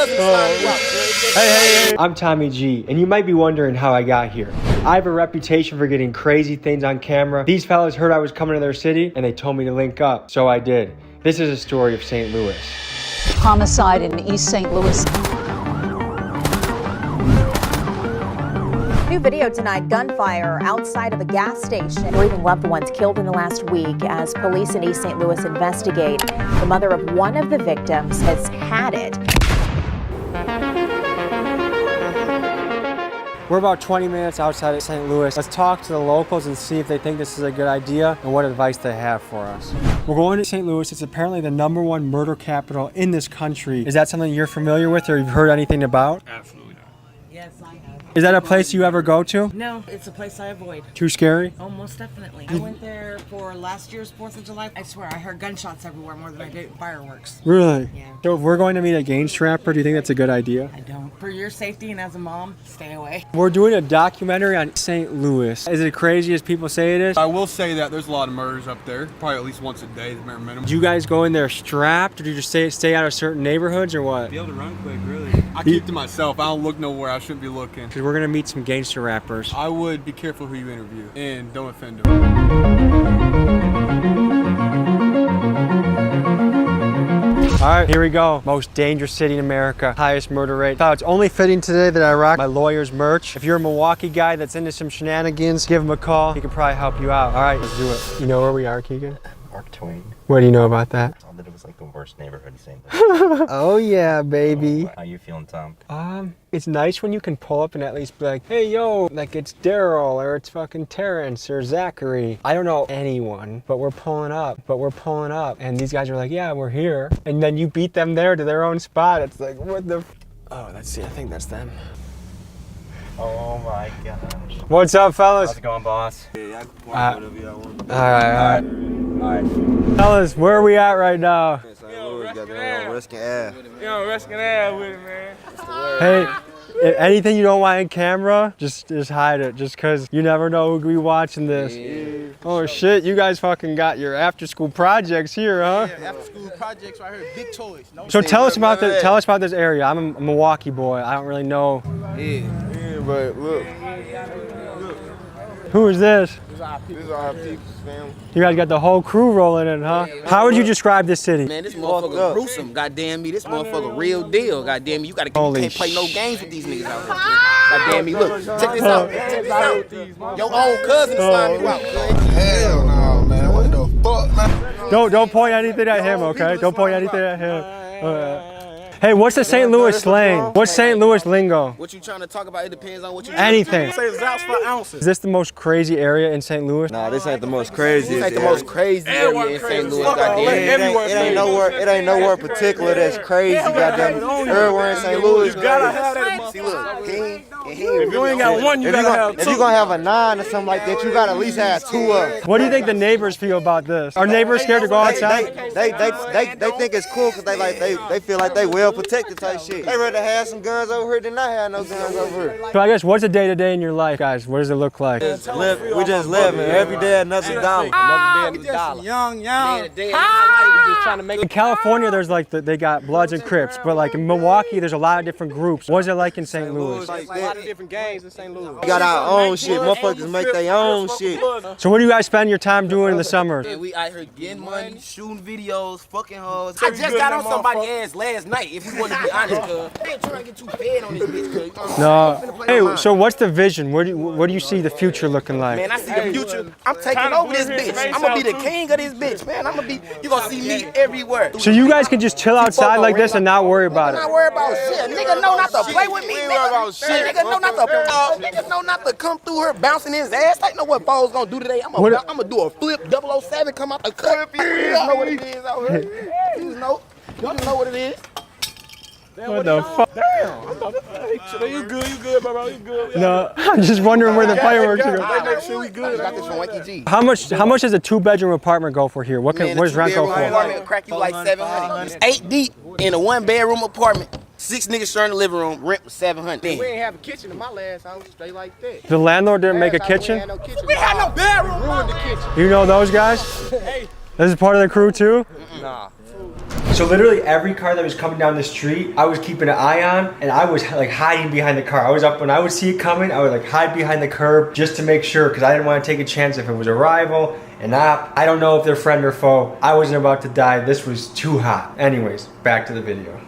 cousin slime you out. Hey. I'm Tommy G, and you might be wondering how I got here. I have a reputation for getting crazy things on camera. These fellas heard I was coming to their city, and they told me to link up, so I did. This is a story of St. Louis. Homicide in East St. Louis. New video tonight, gunfire outside of a gas station. Grieving loved ones killed in the last week as police in East St. Louis investigate. The mother of one of the victims has had it. We're about 20 minutes outside of St. Louis. Let's talk to the locals and see if they think this is a good idea and what advice they have for us. We're going to St. Louis. It's apparently the #1 murder capital in this country. Is that something you're familiar with or you've heard anything about? Absolutely not. Yes, I have. Is that a place you ever go to? No, it's a place I avoid. Too scary? Oh, most definitely. I went there for last year's 4th of July. I swear, I heard gunshots everywhere more than I did fireworks. Really? Yeah. So if we're going to meet a gang strapper, do you think that's a good idea? I don't. For your safety and as a mom, stay away. We're doing a documentary on St. Louis. Is it crazy as people say it is? I will say that there's a lot of murders up there, probably at least once a day, the bare minimum. Do you guys go in there strapped, or do you just stay out of certain neighborhoods, or what? Be able to run quick, really. I keep to myself. I don't look nowhere I shouldn't be looking. Because we're gonna meet some gangster rappers. I would be careful who you interview and don't offend them. All right, here we go. Most dangerous city in America, highest murder rate. Thought it's only fitting today that I rock my lawyer's merch. If you're a Milwaukee guy that's into some shenanigans, give him a call. He can probably help you out. All right, let's do it. You know where we are, Keegan? Mark Twain. What do you know about that? I thought that it was like the worst neighborhood in St. Louis. Oh yeah, baby. How you feeling, Tom? It's nice when you can pull up and at least be like, hey yo, like it's Daryl or it's fucking Terrence or Zachary. I don't know anyone, but we're pulling up. And these guys are like, yeah, we're here. And then you beat them there to their own spot. It's like, what the? Oh, let's see, I think that's them. Oh my gosh. What's up, fellas? How's it going, boss? All right. Fellas, where are we at right now? Risking Ave. Rescue Ave with it, man. Hey, anything you don't want in camera, just hide it. Just cause you never know who could be watching this. Yeah. Oh shit, you guys fucking got your after school projects here, huh? Yeah, after school projects right here, big toys. No So tell us about this area. I'm a Milwaukee boy. I don't really know. Yeah, but look. Who is this? This is our people's family. You guys got the whole crew rolling in, huh? How would you describe this city? Man, this motherfucker gruesome. Goddamn me, this motherfucker real deal. Goddamn me, you can't play no games with these niggas out here. Goddamn me, look, check this out. Your own cousin slime you out. Hell no, man. What the fuck, man? Don't point anything at him, okay? Don't point anything at him. Hey, what's the St. Louis slang? What's St. Louis lingo? What you trying to talk about? It depends on what you Anything. say. It's ounce for ounces. Is this the most crazy area in St. Louis? Nah, this ain't the most crazy. This ain't the most crazy area in St. Louis. Goddamn. It ain't nowhere particular that's crazy. Goddamn. Everywhere in St. Louis. You gotta have that. See, look, if you ain't got one, you gotta have two. If you're gonna have a 9 or something like that, you gotta at least have 2 of them. What do you think the neighbors feel about this? Are neighbors scared to go outside? They think it's cool because they feel like they well protected type shit. They rather have some guns over here than not have no guns over here. So I guess what's a day-to-day in your life, guys? What does it look like? We just living every day another dollar. Another day, another dollar. Young. Just trying to make In California, there's like they got Bloods and Crips, but like in Milwaukee, there's a lot of different groups. What's it like in St. Louis? a lot of different gangs in St. Louis. We got our own shit. Motherfuckers make their own shit. So what do you guys spend your time doing in the summers? And we out here getting money, shooting videos, fucking hoes. I just got on somebody's ass last night, if you want to be honest, cuz. I ain't trying to get too fed on this bitch, cuz. No. Hey, so what's the vision? What do you see the future looking like? Man, I see the future. I'm taking over this bitch. I'm gonna be the king of this bitch, man. You gonna see me everywhere. So you guys can just chill outside like this and not worry about I'm not it? worried about shit. Nigga know not to play with me, nigga. Nigga know not to come through here bouncing his ass. I know what Foles gonna do today. I'm gonna do a flip 007, come out the cut. You just know what it is out here. You just know what it is. What the fuck? Damn. You good, bro. You good. No, I'm just wondering where the fireworks are going. Make sure we good. I got this from Wanky G. How much does a 2-bedroom apartment go for here? What does rent go for? Apartment will crack you like 700. It's 8 deep in a 1-bedroom apartment. 6 niggas sharing the living room. Rent was 700. We ain't have a kitchen in my last house. Straight like that. The landlord didn't make a kitchen? We had no bedroom. Ruined the kitchen. You know those guys? This is part of the crew too? Nah. So literally every car that was coming down the street, I was keeping an eye on, and I was like hiding behind the car. I was up when I would see it coming, I would like hide behind the curb just to make sure, because I didn't want to take a chance if it was a rival, an op. I don't know if they're friend or foe. I wasn't about to die. This was too hot. Anyways, back to the video.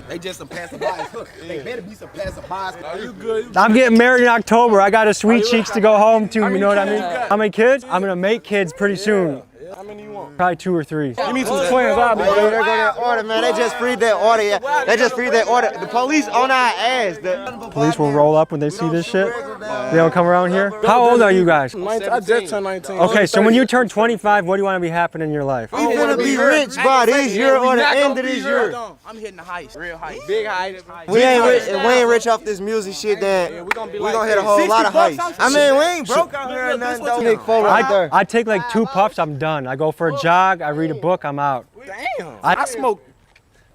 They just some passerbys. They better be some passerbys. Are you good? I'm getting married in October. I got a sweet cheeks to go home to, you know what I mean? How many kids? I'm gonna make kids pretty soon. How many you want? Probably 2 or 3. Give me some twins, I'll be There good. go that order, man. They just freed that order. Yeah. They just freed that order. The police on our ass. The Police will roll up when they see this shit. They don't come around here. How old are you guys? 19, I just turned 19. Okay, so when you turn 25, what do you want to be happening in your life? we finna be rich by this year or the end of this year. I'm hitting the heights, real heights. Big height. We ain't rich. If we ain't rich off this music shit, then we gonna hit a whole lot of heights. I mean, we ain't broke out here or nothing though. Big four right there. I take like 2 puffs, I'm done. I go for a jog, I read a book, I'm out. Damn. I smoke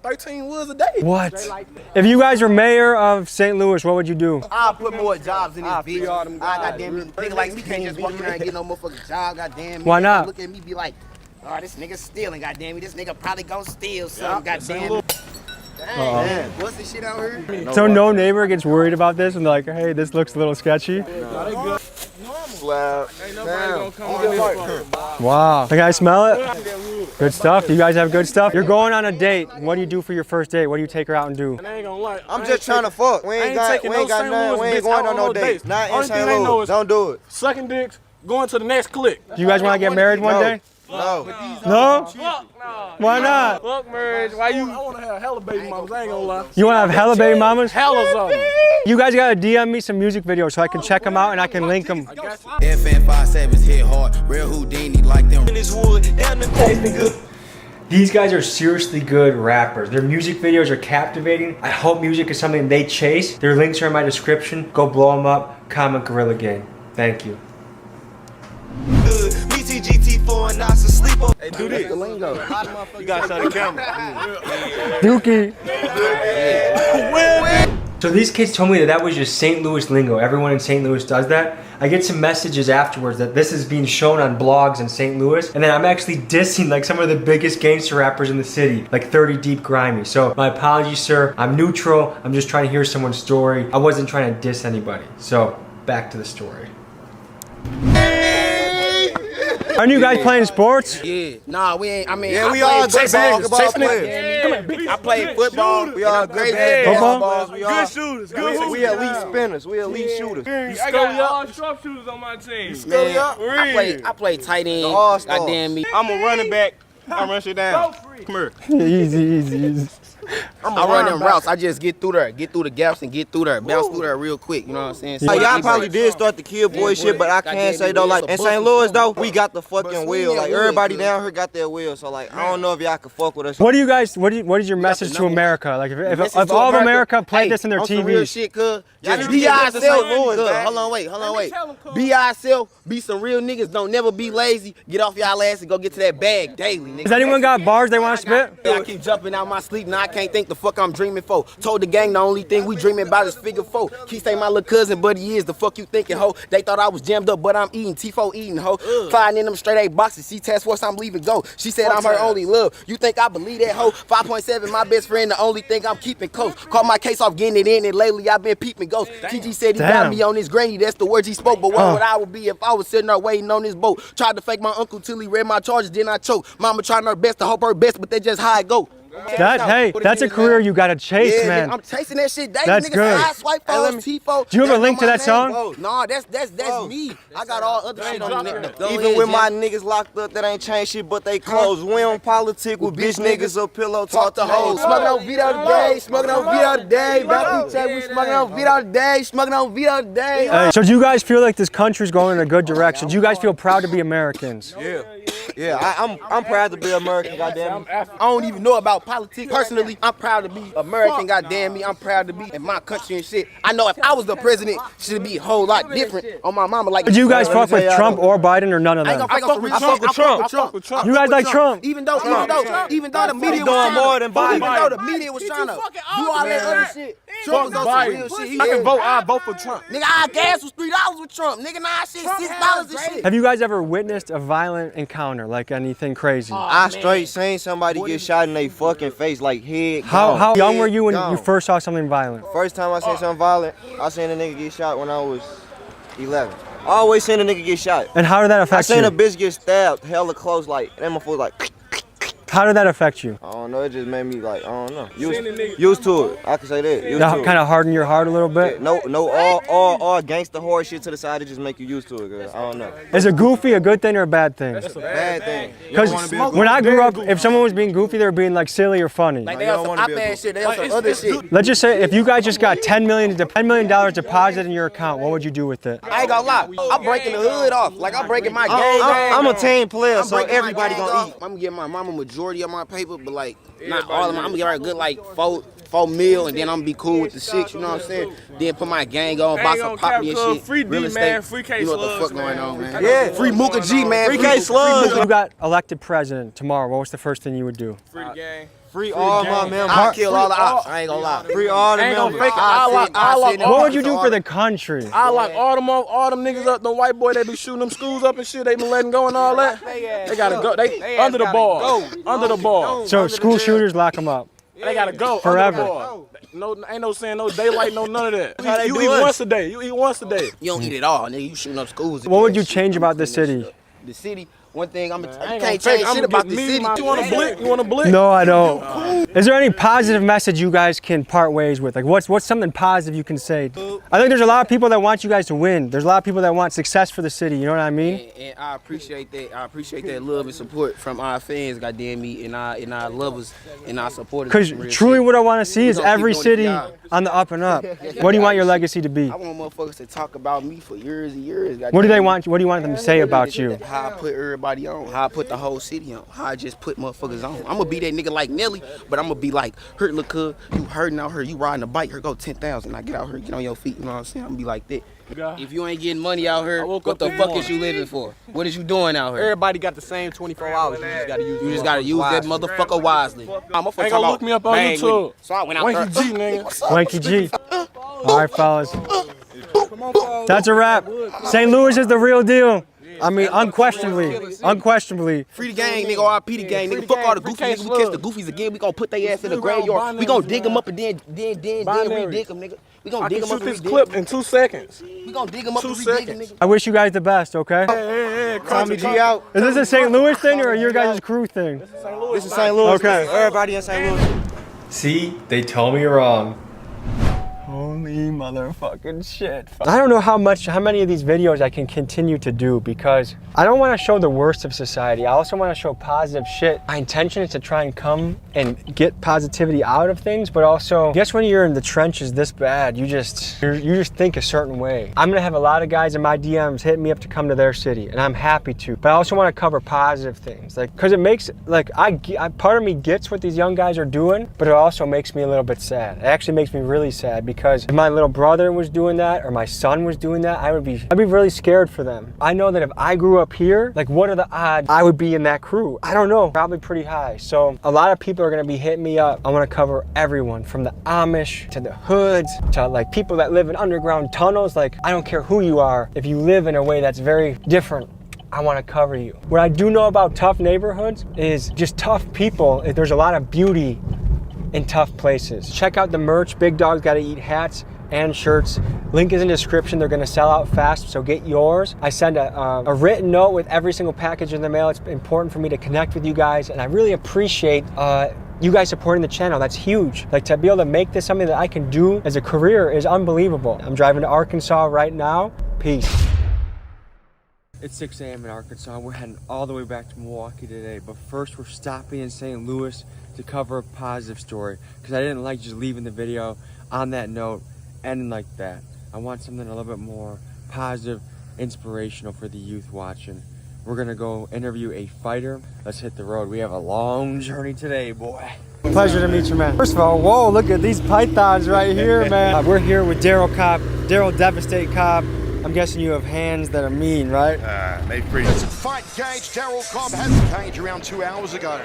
13 woods a day. What? If you guys were mayor of St. Louis, what would you do? I'll put more jobs in this bitch. I goddamn it. Nigga like me can't just walk around and get no motherfucking job, goddamn me. Why not? Look at me be like, oh, this nigga stealing, goddamn me. This nigga probably gonna steal something, goddamn me. Dang, what's this shit out here? So no neighbor gets worried about this and they're like, hey, this looks a little sketchy? Wow. Can I smell it? Good stuff. You guys have good stuff? You're going on a date. What do you do for your first date? What do you take her out and do? I ain't gonna lie. I'm just trying to fuck. We ain't got nothing. We ain't going on no dates. Not in St. Louis. Don't do it. Sucking dicks, going to the next click. Do you guys want to get married one day? No. No? Fuck no. Why not? Fuck marriage. Why you? I wanna have hella baby mamas. I ain't gonna lie. You want to have hella baby mamas? Hella something. You guys got to DM me some music videos so I can check them out and I can link them. FN57 hit hard, real Houdini like them in this wood, down the good. These guys are seriously good rappers. Their music videos are captivating. I hope music is something they chase. Their links are in my description. Go blow them up. Comment Gorilla Gang. Thank you. GT4 and I sleep on. Hey, do this. The lingo. You gotta show the camera. Dookie. So these kids told me that was just St. Louis lingo. Everyone in St. Louis does that. I get some messages afterwards that this is being shown on blogs in St. Louis, and then I'm actually dissing like some of the biggest gangster rappers in the city, like 30 Deep Grimy. So my apologies, sir. I'm neutral. I'm just trying to hear someone's story. I wasn't trying to diss anybody. So back to the story. Aren't you guys playing sports? Yeah, nah, we ain't. I mean, Yeah, I we played all good football. basketball players. I played football. We all good Football? balls. We all shooters. we elite spinners. We elite shooters. I got all sharpshooters on my team. Man, I played tight end. All-stars. Goddamn me. I'm a running back. I run shit down. Come here. Easy. I run them routes. I just get through there, get through the gaps, and get through there, bounce through there real quick. You know what I'm saying? Like, y'all probably did start the kill boy shit, but I can't say though, like in St. Louis though, we got the fucking wheel. Like everybody down here got their wheel. So like, I don't know if y'all can fuck with us. What do you guys? What is your message to America? Like if all of America played this in their on some real TVs. shit, cuz. Y'all Just need be to get to St. ourselves. Louis, man. Hold on, wait. Be ourselves. Be some real niggas. Don't never be lazy. Get off y'all ass and go get to that bag daily, nigga. Has anyone got bars they want to spit? I keep jumping out my sleep, now I can't think the fuck I'm dreaming for. Told the gang the only thing we dreaming about is figure 4. Keep say my little cousin, but he is the fuck you thinking, ho. They thought I was jammed up, but I'm eating T4 eating, ho. Flying in them straight A boxes. She task force, I'm leaving go. She said I'm her only love. You think I believe that, ho? 5.7, my best friend, the only thing I'm keeping close. Caught my case off getting it in, and lately I've been peeping ghosts. TG said he got me on his granny, that's the words he spoke. But what would I would be if I was sitting there waiting on this boat? Tried to fake my uncle till he read my charges, then I choke. Mama trying her best to hope her best, but that's just how it go. That's a career you gotta chase, Yeah, man. I'm chasing that shit daily. That's Niggas good. side swipe phones, T4. Do you have a link to that song? Nah, that's me. I got all other shit on the Even with my niggas locked up, that ain't changed shit, but they close. We on politic with bitch niggas up pillow, talk to hoes. Smoking on Vito today, smoking on Vito today. Back we check, we smoking on Vito today, smoking on Vito today. Hey, so do you guys feel like this country's going in a good direction? Do you guys feel proud to be Americans? Yeah, I'm proud to be American, goddamn. I don't even know about politics. Personally, I'm proud to be American, goddamn me. I'm proud to be in my country and shit. I know if I was the president, should be a whole lot different on my mama. Like, Do you guys fuck with Trump or Biden or none of them? I fuck with Trump. You guys like Trump? Even though the media was more than Biden. Even though the media was trying to do all that other shit, Trump was on some real shit. I can vote. I vote for Trump. Nigga, our gas was $3 with Trump. Nigga, nah, shit $6 and shit. Have you guys ever witnessed a violent encounter? Like anything crazy? I straight seen somebody get shot in their fucking face, like head. How young were you when gone. you first saw something violent? First time I seen something violent, I seen a nigga get shot when I was 11. I always seen a nigga get shot. And how did that I affect seen you? a bitch get stabbed hella close, like, that motherfucker like, How did that affect you? I don't know, it just made me like, I don't know. Used to it, I can say that. Used to it. Kind of harden your heart a little bit? No, all gangster horror shit to the side, it just make you used to it, girl. I don't know. Is a goofy a good thing or a bad thing? It's a bad thing. Because when I grew up, if someone was being goofy, they were being like silly or funny. Like they on some iPad shit, they on some other shit. Let's just say if you guys just got $10 million deposited in your account, what would you do with it? I ain't gonna lie, I'm breaking the hood off. Like I'm breaking my game. I'm a team player, so breaking my everybody gang gonna off. eat. I'm gonna give my mama majority of my paper, but like not all of them. I'm gonna give her a good like $4 million, and then I'm gonna be cool with the 6. You know what I'm saying? Then put my gang on, buy some property and shit. Free D, real estate. man. Free K You know what the Slugs, fuck going on, man? Yeah. Free Mooka G, man. Free K Slugs. If you got elected president tomorrow, what was the first thing you would do? Free the gang. Free all my members. I kill all the ops. I ain't gonna lie. Free all the Ain't gonna members. fake it. I lock What would you do for the country? I lock all them niggas up, them white boy they be shooting them schools up and shit, they been letting go and all that. They gotta go. They under the bar. Under the bar. So school shooters, lock them up. They gotta go. Forever. Under the bar. No, ain't no saying no daylight, no none of that. how they You do eat us. once a day. You eat once a day. You don't eat it all, nigga. You shooting up schools. What would you change about the city? The city. One thing I I can't gonna change shit about the city. You want a blick? You want a blick? No, I don't. Is there any positive message you guys can part ways with? Like, what's something positive you can say? I think there's a lot of people that want you guys to win. There's a lot of people that want success for the city. You know what I mean? And I appreciate that. I appreciate that love and support from our fans, goddamn me, and our lovers and our supporters. Because truly, what I want to see is gonna keep every doing the city job. on the up and up. What do you want your legacy to be? I want motherfuckers to talk about me for years and years. What do they want? What do you want them to say about you? How I put everybody on. How I put the whole city on. How I just put motherfuckers on. I'm gonna be that nigga like Nelly, but I'm gonna be like, hurt look cuz, you hurting out here, you riding a bike, here go 10,000. Now get out here, get on your feet. You know what I'm saying? I'm gonna be like that. If you ain't getting money out here, what the fuck is you living for? What is you doing out here? Everybody got the same 24 hours. You just gotta use. You just gotta use that motherfucker wisely. Ain't gonna look me up on YouTube. So I went out Wanky there. G, nigga. Wanky G. All right, fellas. That's a wrap. St. Louis is the real deal. I mean, unquestionably. Free the gang, nigga. RIP the gang, nigga. Fuck all the goofies, nigga. We catch the goofies again. We gonna put their ass in the graveyard. We gonna dig them up and then re-dig them, nigga. We gonna I dig can them up shoot and this re-dig clip them. in 2 seconds. We gonna dig them up 2 and re-dig them, seconds. nigga. I wish you guys the best, okay? Tommy G out. Is this a St. Louis thing or your guys' crew thing? This is St. Louis. Okay. Everybody in St. Louis. See, they told me wrong. Holy motherfucking shit. I don't know how many of these videos I can continue to do because I don't want to show the worst of society. I also want to show positive shit. My intention is to try and come and get positivity out of things, but also, I guess when you're in the trenches this bad, you just think a certain way. I'm gonna have a lot of guys in my DMs hitting me up to come to their city, and I'm happy to. But I also want to cover positive things, like, cause it makes part of me gets what these young guys are doing, but it also makes me a little bit sad. It actually makes me really sad because if my little brother was doing that or my son was doing that, I'd be really scared for them. I know that if I grew up here, like, what are the odds I would be in that crew? I don't know, probably pretty high. So a lot of people are gonna be hitting me up. I want to cover everyone from the Amish to the hoods to like people that live in underground tunnels. Like, I don't care who you are. If you live in a way that's very different, I want to cover you. What I do know about tough neighborhoods is just tough people. There's a lot of beauty in tough places. Check out the merch. Big Dog's Gotta Eat hats and shirts. Link is in the description. They're gonna sell out fast, so get yours. I send a written note with every single package in the mail. It's important for me to connect with you guys, and I really appreciate you guys supporting the channel. That's huge. Like, to be able to make this something that I can do as a career is unbelievable. I'm driving to Arkansas right now. Peace. It's 6 a.m. in Arkansas. We're heading all the way back to Milwaukee today, but first we're stopping in St. Louis to cover a positive story because I didn't like just leaving the video on that note, ending like that. I want something a little bit more positive, inspirational for the youth watching. We're gonna go interview a fighter. Let's hit the road. We have a long journey today, boy. Pleasure to meet you, man. First of all, whoa, look at these pythons right here, man. We're here with Daryl Cobb, Daryl Devastate Cobb. I'm guessing you have hands that are mean, right? They pretty. Fight cage. Daryl Cobb had the cage around 2 hours ago.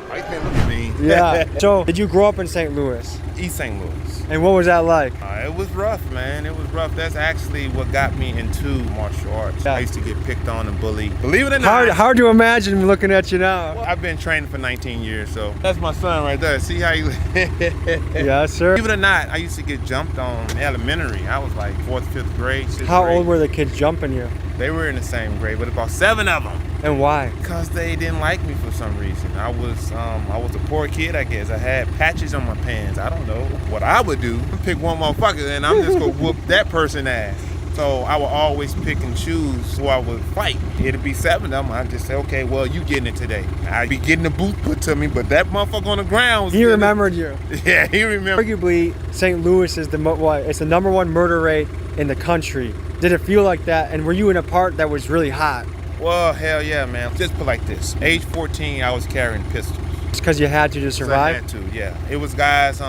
Why you can't look at me? Yeah. So, did you grow up in St. Louis? East St. Louis. And what was that like? It was rough, man. It was rough. That's actually what got me into martial arts. Yeah. I used to get picked on and bullied. Believe it or not. Hard to imagine looking at you now. I've been training for 19 years, so that's my son right there. See how you... Yes, sir. Believe it or not, I used to get jumped on in elementary. I was like 4th, 5th grade, 6th How grade. old were the kids jumping you? They were in the same grade, but about 7 of them. And why? Because they didn't like me for some reason. I was a poor kid, I guess. I had patches on my pants. I don't know what I would do. Pick one motherfucker and I'm just gonna whoop that person ass. So I would always pick and choose who I would fight. It'd be 7 of them. I'd just say, okay, well, you getting it today. I'd be getting the boot put to me, but that motherfucker on the ground was He remembered you. Yeah, he remembered. Arguably, St. Louis is it's the #1 murder rate in the country. Did it feel like that? And were you in a part that was really hot? Well, hell yeah, man. Just put like this. Age 14, I was carrying pistols. It's because you had to survive? I had to, yeah. It was guys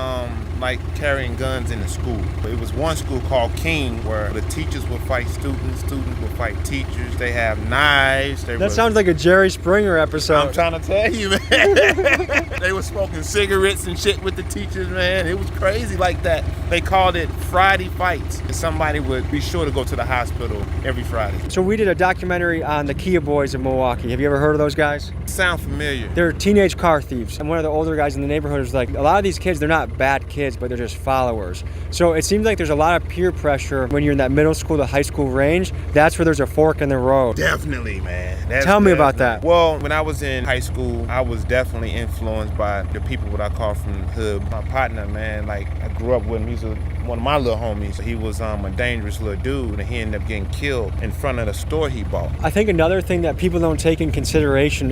like carrying guns in the school. It was one school called King where the teachers would fight students, students would fight teachers. They have knives. That sounds like a Jerry Springer episode. I'm trying to tell you, man. They were smoking cigarettes and shit with the teachers, man. It was crazy like that. They called it Friday fights. And somebody would be sure to go to the hospital every Friday. So we did a documentary on the Kia Boys of Milwaukee. Have you ever heard of those guys? Sound familiar. They're teenage car thieves. And one of the older guys in the neighborhood was like, a lot of these kids, they're not bad kids, but they're just followers. So it seems like there's a lot of peer pressure when you're in that middle school to high school range. That's where there's a fork in the road. Definitely, man. Tell me about that. Well, when I was in high school, I was definitely influenced by the people what I call from the hood. My partner, man, like I grew up with him. He was one of my little homies. He was a dangerous little dude, and he ended up getting killed in front of the store he bought. I think another thing that people don't take in consideration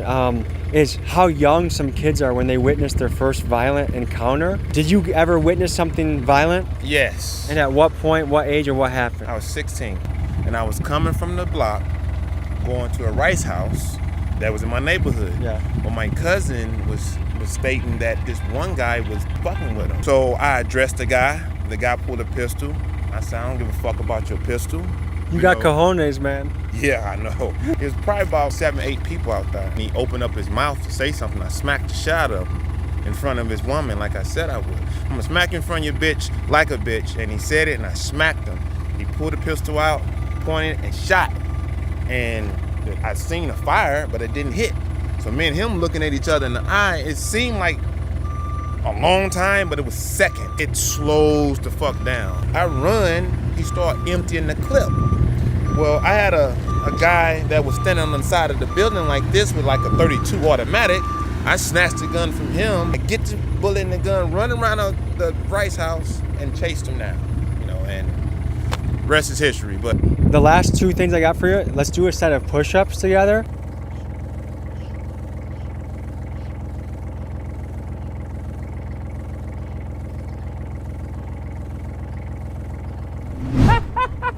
is how young some kids are when they witness their first violent encounter. Did you ever witness something violent? Yes. And at what point, what age, or what happened? I was 16, and I was coming from the block, going to a rice house that was in my neighborhood. Yeah. Well, my cousin was stating that this one guy was fucking with him. So I addressed the guy. The guy pulled a pistol. I said, I don't give a fuck about your pistol. You got cojones, man. Yeah, I know. There's probably about 7, 8 people out there. And he opened up his mouth to say something. I smacked the shit out of him in front of his woman like I said I would. I'm gonna smack you in front of your bitch like a bitch. And he said it and I smacked him. He pulled the pistol out, pointed and shot. And I seen a fire, but it didn't hit. So me and him looking at each other in the eye, it seemed like a long time, but it was second. It slows the fuck down. I run, he started emptying the clip. Well, I had a guy that was standing on the side of the building like this with like a 32 automatic. I snatched the gun from him. I get the bullet in the gun, run around the rice house and chased him down. And rest is history. But the last 2 things I got for you, let's do a set of push-ups together.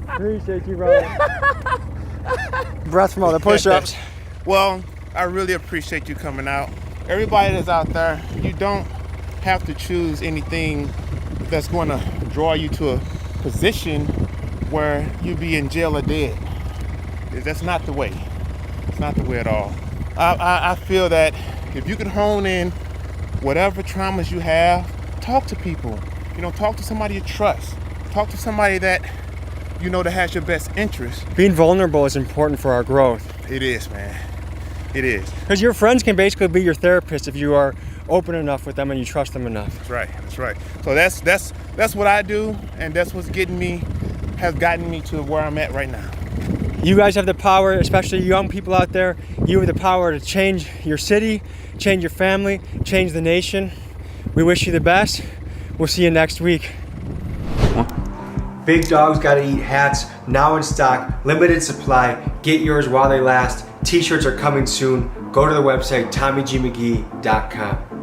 Appreciate you, brother. Breath from all the push-ups. Well, I really appreciate you coming out. Everybody that's out there, you don't have to choose anything that's going to draw you to a position where you be in jail or dead. That's not the way. It's not the way at all. I feel that if you can hone in whatever traumas you have, talk to people. Talk to somebody you trust. Talk to somebody that that has your best interest. Being vulnerable is important for our growth. It is, man. It is. Because your friends can basically be your therapist if you are open enough with them and you trust them enough. That's right. That's right. So that's what I do, and that's what's has gotten me to where I'm at right now. You guys have the power, especially young people out there. You have the power to change your city, change your family, change the nation. We wish you the best. We'll see you next week. Big Dogs Gotta Eat hats, now in stock, limited supply. Get yours while they last. T-shirts are coming soon. Go to the website, TommyGMcGee.com.